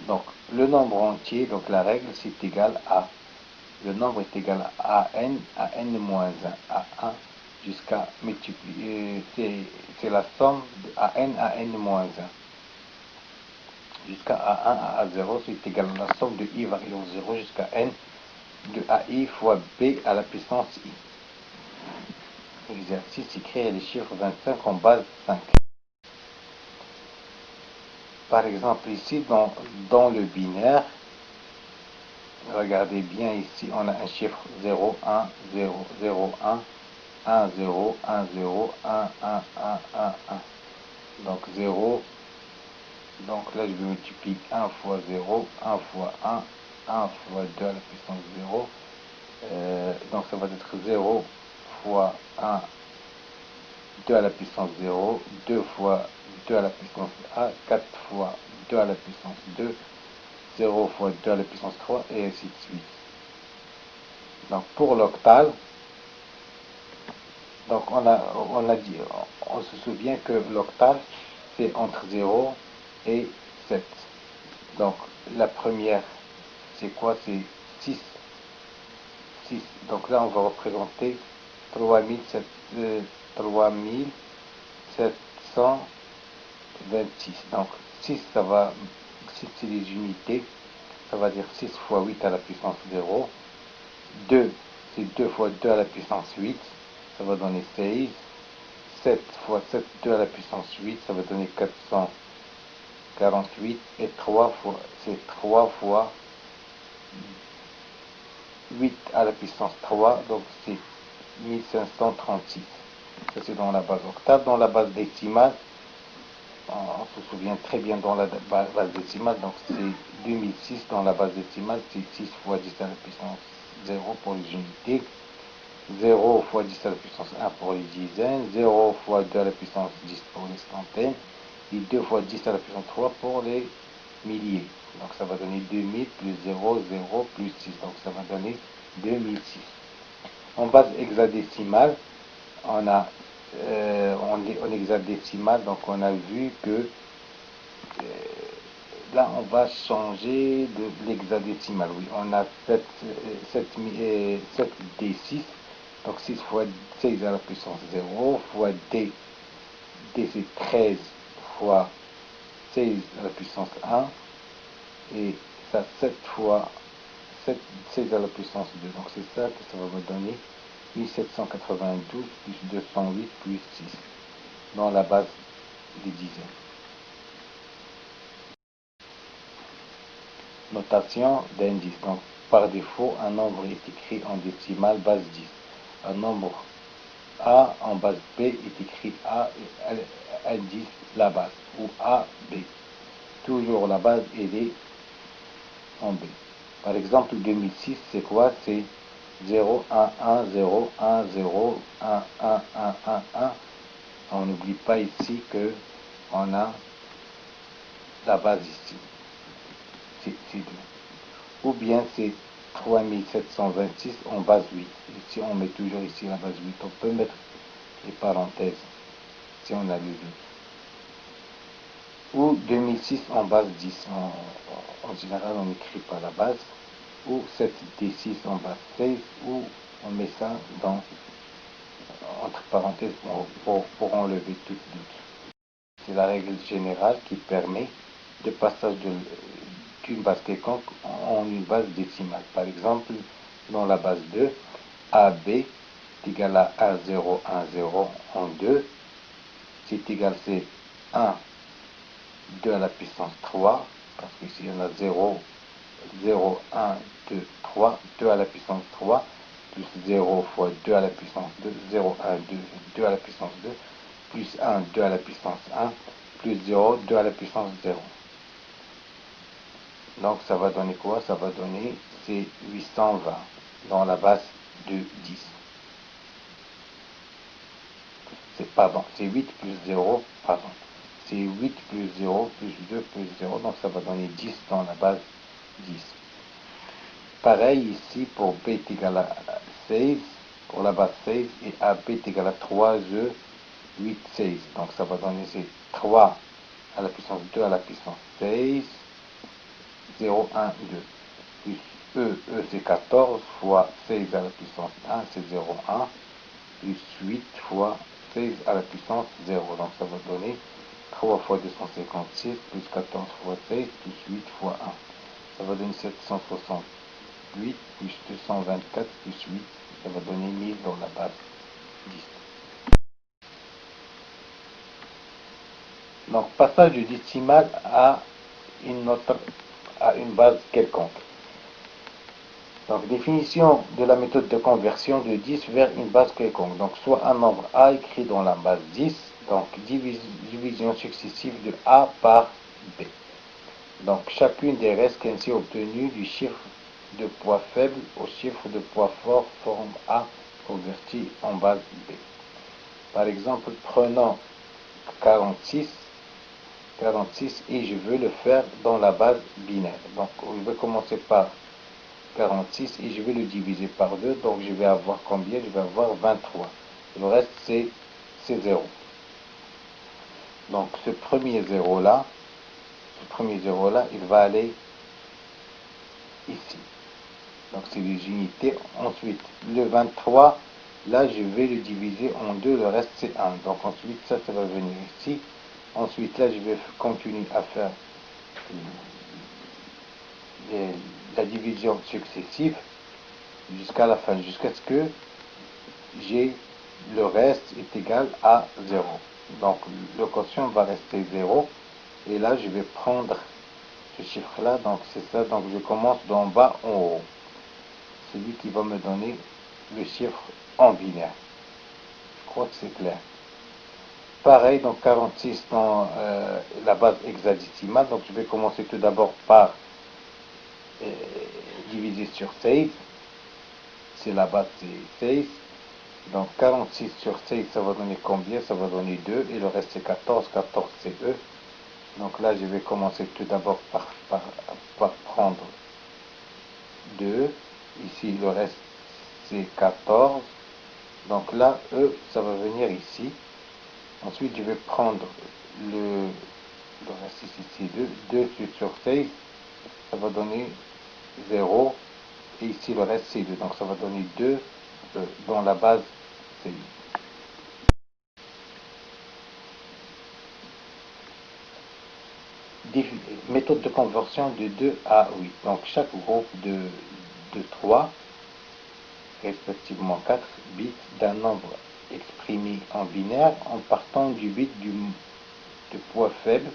Donc, le nombre entier, donc la règle, c'est égal à, le nombre est égal à n moins 1, à 1, jusqu'à multiplier, c'est la somme de à n moins 1. Jusqu'à A1 à A0, c'est égal à la somme de I variant 0 jusqu'à n de AI fois B à la puissance I. Exercice, écrire les chiffres 25 en base 5. Par exemple, ici, dans le binaire, regardez bien ici, on a un chiffre 0, 1, 0, 0, 1, 1, 0, 1, 0, 1, 1, 1, 1, 1. Donc 0. Donc là, je vais multiplier 1 fois 0, 1 fois 1, 1 fois 2 à la puissance 0. Donc ça va être 0 fois 1, 2 à la puissance 0, 2 fois 2 à la puissance A, 4 fois 2 à la puissance 2, 0 fois 2 à la puissance 3, et ainsi de suite. Donc pour l'octal, donc on a dit, on se souvient que l'octal, c'est entre 0 et 7. Donc la première, c'est quoi? C'est 6. 6. Donc là, on va représenter 3726. Donc 6, ça va, 6 c'est les unités, ça va dire 6 fois 8 à la puissance 0. 2, c'est 2 fois 2 à la puissance 8, ça va donner 16. 7 fois 7, 2 à la puissance 8, ça va donner 448. Et 3 fois, c'est 3 fois 8 à la puissance 3, donc c'est 1536. Ça c'est dans la base octave. Dans la base décimale, on se souvient très bien dans la base décimale, donc c'est 2006. Dans la base décimale, c'est 6 fois 10 à la puissance 0 pour les unités, 0 fois 10 à la puissance 1 pour les dizaines, 0 fois 2 à la puissance 10 pour les centaines, et 2 fois 10 à la puissance 3 pour les milliers. Donc ça va donner 2000 plus 0, 0 plus 6. Donc ça va donner 2006. En base hexadécimale, on a en hexadécimal, donc on a vu que là on va changer de l'hexadécimal. Oui, on a 7D6, donc 6 fois 16 à la puissance 0 fois D, D c'est 13 fois 16 à la puissance 1, et ça 7 fois 7, 16 à la puissance 2. Donc c'est ça que ça va me donner 1792 plus 208 plus 6 dans la base des dizaines. Notation d'indice. Donc par défaut, un nombre est écrit en décimale base 10. Un nombre A en base B est écrit A et indice la base, ou A, B. Toujours la base est en B. Par exemple, 2006, c'est quoi? C'est 0, 1, 1, 0, 1, 0, 1, 1, 1, 1, 1. On n'oublie pas ici que on a la base ici. C'est 2. Ou bien c'est 3726 en base 8. Ici, on met toujours ici la base 8. On peut mettre les parenthèses si on a les autres. Ou 2006 en base 10. En général, on n'écrit pas la base. Ou 7D6 en base 16. Ou on met ça dans entre parenthèses pour enlever toute doute. C'est la règle générale qui permet de passage d'une base quelconque en une base décimale. Par exemple, dans la base 2, AB est égal à 1, 0, 1, 0 en 2. C'est égal, c'est 1, 2 à la puissance 3, parce qu'ici on a 0, 0, 1, 2, 3, 2 à la puissance 3, plus 0 fois 2 à la puissance 2, 0, 1, 2, 2 à la puissance 2, plus 1, 2 à la puissance 1, plus 0, 2 à la puissance 0. Donc ça va donner quoi? Ça va donner, c'est 820 dans la base de 10. C'est pardon, c'est 8 plus 0, pardon. C'est 8 plus 0 plus 2 plus 0, donc ça va donner 10 dans la base 10. Pareil ici pour B est égal à 16, pour la base 16, et AB est égal à 3E 8, 16. Donc ça va donner c'est 3 à la puissance 2 à la puissance 16, 0, 1, 2. Plus c'est 14 fois 16 à la puissance 1, c'est 0,1. Plus 8 fois 16 à la puissance 0. Donc ça va donner 3 fois 256, plus 14 fois 16, plus 8 fois 1. Ça va donner 768, plus 224, plus 8. Ça va donner 1000 dans la base 10. Donc passage du décimal à une base quelconque. Donc définition de la méthode de conversion de 10 vers une base quelconque. Donc soit un nombre A écrit dans la base 10, donc division successive de A par B. Donc chacune des restes ainsi obtenues du chiffre de poids faible au chiffre de poids fort forme A converti en base B. Par exemple, prenons 46 et je veux le faire dans la base binaire. Donc je vais commencer par 46 et je vais le diviser par 2. Donc je vais avoir combien? Je vais avoir 23. Le reste c'est 0. Donc ce premier 0 là, il va aller ici. Donc c'est les unités. Ensuite, le 23, là je vais le diviser en 2, le reste c'est 1. Donc ensuite ça va venir ici. Ensuite là je vais continuer à faire la division successive jusqu'à la fin, jusqu'à ce que j'ai le reste est égal à 0. Donc le quotient va rester 0. Et là je vais prendre ce chiffre là, donc c'est ça. Donc je commence d'en bas en haut. C'est lui qui va me donner le chiffre en binaire. Je crois que c'est clair. Pareil, donc 46 dans la base hexadécimale. Donc je vais commencer tout d'abord par diviser sur 16. C'est la base, c'est 16. Donc 46 sur 16, ça va donner combien? Ça va donner 2. Et le reste c'est 14. 14 c'est E. Donc là, je vais commencer tout d'abord par prendre 2. Ici, le reste c'est 14. Donc là, E, ça va venir ici. Ensuite, je vais prendre le reste ici, c'est 2. 2 sur 16, ça va donner 0. Et ici, le reste, c'est 2. Donc, ça va donner 2 dans la base C. Méthode de conversion de 2 à 8. Donc, chaque groupe de 3, respectivement 4 bits d'un nombre exprimé en binaire en partant du bit de poids faible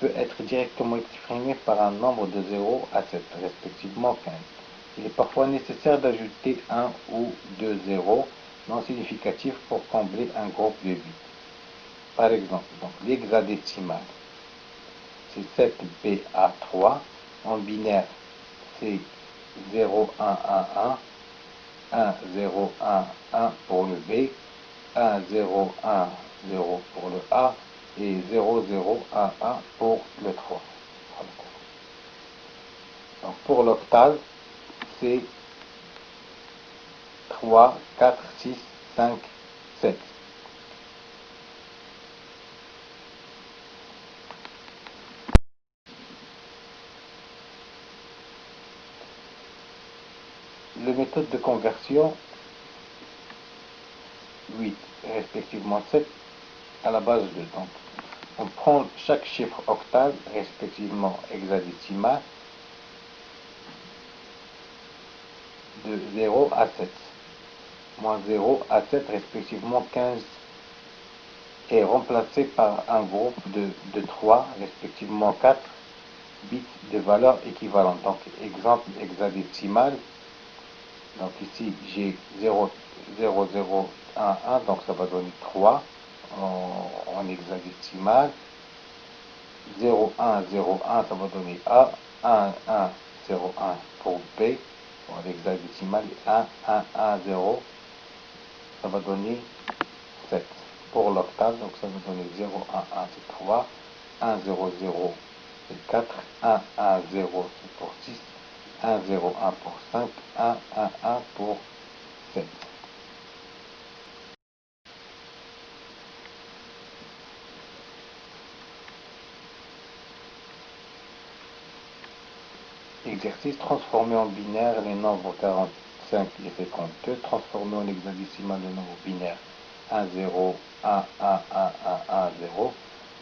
peut être directement exprimé par un nombre de 0 à 7, respectivement 15. Il est parfois nécessaire d'ajouter un ou deux zéros non significatifs pour combler un groupe de bits. Par exemple, l'hexadécimal, c'est 7BA3. En binaire, c'est 0, 1, 1, 1, 1, 0, 1, 1 pour le B, 1, 0, 1, 0 pour le A, et 0, 0, 1, 1 pour le 3. Donc pour l'octal, c'est 3, 4, 6, 5, 7. La méthode de conversion 8, respectivement 7, à la base de. Donc, on prend chaque chiffre octal, respectivement hexadécimal, de 0 à 7. Moins 0 à 7, respectivement 15, est remplacé par un groupe de 3, respectivement 4 bits de valeur équivalente. Donc, exemple hexadécimal. Donc ici, j'ai 0, 0, 0, 1, 1, donc ça va donner 3 en hexadécimal. 0, 1, 0, 1, ça va donner A. 1, 1, 0, 1 pour B. En hexadécimal, 1, 1, 1, 0, ça va donner 7. Pour l'octave, donc ça va donner 0, 1, 1, c'est 3. 1, 0, 0, c'est 4. 1, 1, 0, c'est pour 6. 1, 0, 1 pour 5. 1, 1, 1 pour 7. Exercice, transformer en binaire les nombres 45 et 52, transformer en hexadécimal les nombres binaires 1, 0, 1, 1, 1, 1, 1, 0,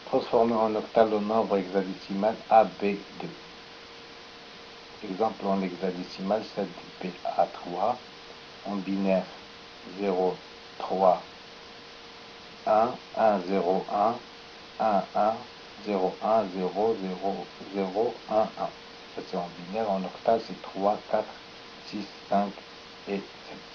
transformer en octal le nombre hexadécimal AB2. Exemple en hexadécimal 7BA3, en binaire 0, 3, 1, 1, 0, 1, 1, 1, 0, 1, 0, 0, 0, 1, 1. Ça c'est en binaire, en octal c'est 3, 4, 6, 5 et 7.